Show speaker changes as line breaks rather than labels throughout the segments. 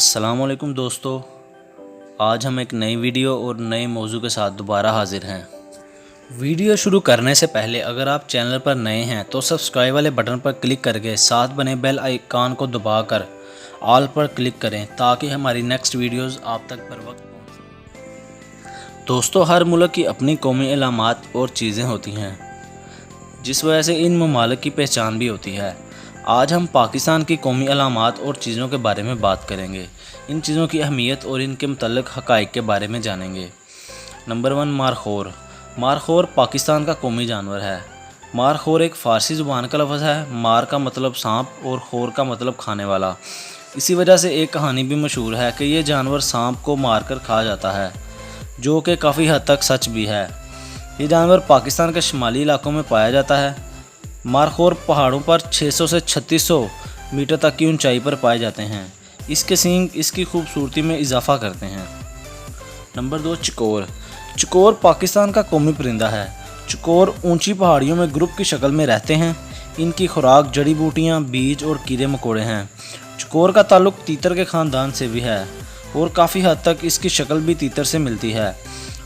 السلام علیکم دوستو، آج ہم ایک نئی ویڈیو اور نئے موضوع کے ساتھ دوبارہ حاضر ہیں۔ ویڈیو شروع کرنے سے پہلے اگر آپ چینل پر نئے ہیں تو سبسکرائب والے بٹن پر کلک کر کے ساتھ بنے بیل آئیکن کو دبا کر آل پر کلک کریں تاکہ ہماری نیکسٹ ویڈیوز آپ تک پر وقت پہنچ سکیں۔ دوستو، ہر ملک کی اپنی قومی علامات اور چیزیں ہوتی ہیں جس وجہ سے ان ممالک کی پہچان بھی ہوتی ہے۔ آج ہم پاکستان کی قومی علامات اور چیزوں کے بارے میں بات کریں گے۔ ان چیزوں کی اہمیت اور ان کے متعلق حقائق کے بارے میں جانیں گے۔ نمبر 1، مارخور۔ مارخور پاکستان کا قومی جانور ہے۔ مارخور ایک فارسی زبان کا لفظ ہے۔ مار کا مطلب سانپ اور خور کا مطلب کھانے والا۔ اسی وجہ سے ایک کہانی بھی مشہور ہے کہ یہ جانور سانپ کو مار کر کھا جاتا ہے، جو کہ کافی حد تک سچ بھی ہے۔ یہ جانور پاکستان کے شمالی علاقوں میں پایا جاتا ہے۔ مارخور پہاڑوں پر 600 سے 3600 میٹر تک کی اونچائی پر پائے جاتے ہیں۔ اس کے سینگ اس کی خوبصورتی میں اضافہ کرتے ہیں۔ نمبر 2، چکور۔ چکور پاکستان کا قومی پرندہ ہے۔ چکور اونچی پہاڑیوں میں گروپ کی شکل میں رہتے ہیں۔ ان کی خوراک جڑی بوٹیاں، بیج اور کیڑے مکوڑے ہیں۔ چکور کا تعلق تیتر کے خاندان سے بھی ہے اور کافی حد تک اس کی شکل بھی تیتر سے ملتی ہے۔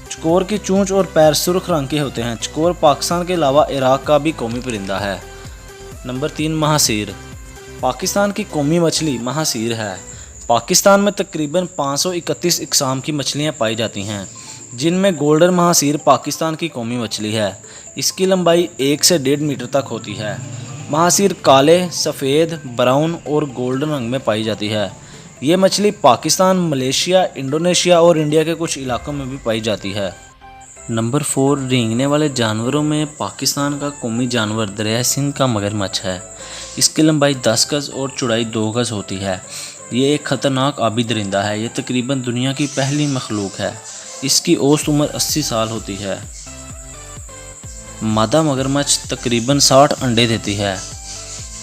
چکور کی چونچ اور پیر سرخ رنگ کے ہوتے ہیں۔ چکور پاکستان کے علاوہ عراق کا بھی قومی پرندہ ہے۔ نمبر 3، مہاسیر۔ پاکستان کی قومی مچھلی مہاسیر ہے۔ پاکستان میں تقریباً 531 اقسام کی مچھلیاں پائی جاتی ہیں، جن میں گولڈن مہاسیر پاکستان کی قومی مچھلی ہے۔ اس کی لمبائی 1 سے 1.5 میٹر تک ہوتی ہے۔ مہاسیر کالے، سفید، براؤن اور گولڈن رنگ میں پائی جاتی ہے۔ یہ مچھلی پاکستان، ملیشیا، انڈونیشیا اور انڈیا کے کچھ علاقوں میں بھی پائی جاتی ہے۔ نمبر 4، رینگنے والے جانوروں میں پاکستان کا قومی جانور دریائے سندھ کا مگرمچھ ہے۔ اس کی لمبائی 10 گز اور چوڑائی 2 گز ہوتی ہے۔ یہ ایک خطرناک آبی درندہ ہے۔ یہ تقریباً دنیا کی پہلی مخلوق ہے۔ اس کی اوسط عمر 80 سال ہوتی ہے۔ مادہ مگرمچھ تقریباً 60 انڈے دیتی ہے۔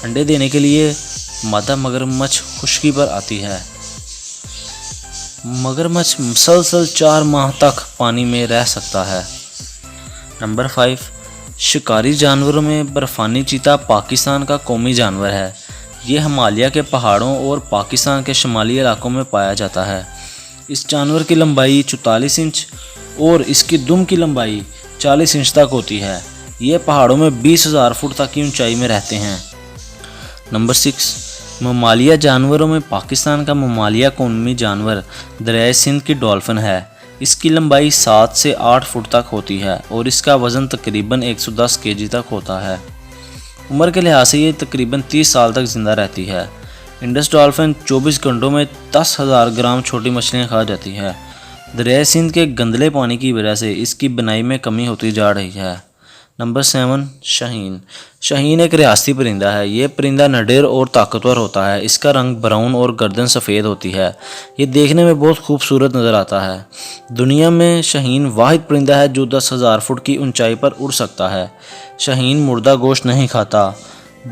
انڈے دینے کے لیے مادہ مگرمچھ خشکی پر آتی ہے۔ مگرمچھ مسلسل 4 ماہ تک پانی میں رہ سکتا ہے۔ نمبر 5، شکاری جانوروں میں برفانی چیتا پاکستان کا قومی جانور ہے۔ یہ ہمالیہ کے پہاڑوں اور پاکستان کے شمالی علاقوں میں پایا جاتا ہے۔ اس جانور کی لمبائی 44 انچ اور اس کی دم کی لمبائی 40 انچ تک ہوتی ہے۔ یہ پہاڑوں میں 20,000 فٹ تک کی اونچائی میں رہتے ہیں۔ نمبر 6، ممالیہ جانوروں میں پاکستان کا ممالیہ قومی جانور دریائے سندھ کی ڈولفن ہے۔ اس کی لمبائی 7 سے 8 فٹ تک ہوتی ہے اور اس کا وزن تقریباً 110 kg تک ہوتا ہے۔ عمر کے لحاظ سے یہ تقریباً 30 سال تک زندہ رہتی ہے۔ انڈس ڈولفن 24 گھنٹوں میں 10,000 گرام چھوٹی مچھلیاں کھا جاتی ہے۔ دریائے سندھ کے گندلے پانی کی وجہ سے اس کی بنائی میں کمی ہوتی جا رہی ہے۔ نمبر 7، شاہین۔ شاہین ایک ریاستی پرندہ ہے۔ یہ پرندہ نڈر اور طاقتور ہوتا ہے۔ اس کا رنگ براؤن اور گردن سفید ہوتی ہے۔ یہ دیکھنے میں بہت خوبصورت نظر آتا ہے۔ دنیا میں شاہین واحد پرندہ ہے جو 10,000 فٹ کی اونچائی پر اڑ سکتا ہے۔ شاہین مردہ گوشت نہیں کھاتا،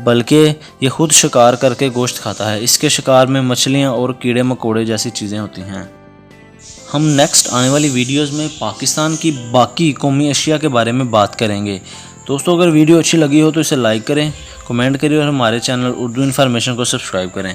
بلکہ یہ خود شکار کر کے گوشت کھاتا ہے۔ اس کے شکار میں مچھلیاں اور کیڑے مکوڑے جیسی چیزیں ہوتی ہیں۔ ہم نیکسٹ آنے والی ویڈیوز میں پاکستان کی باقی قومی اشیاء کے بارے میں بات کریں گے۔ دوستو، اگر ویڈیو اچھی لگی ہو تو اسے لائک کریں، کمنٹ کریں اور ہمارے چینل اردو انفارمیشن کو سبسکرائب کریں۔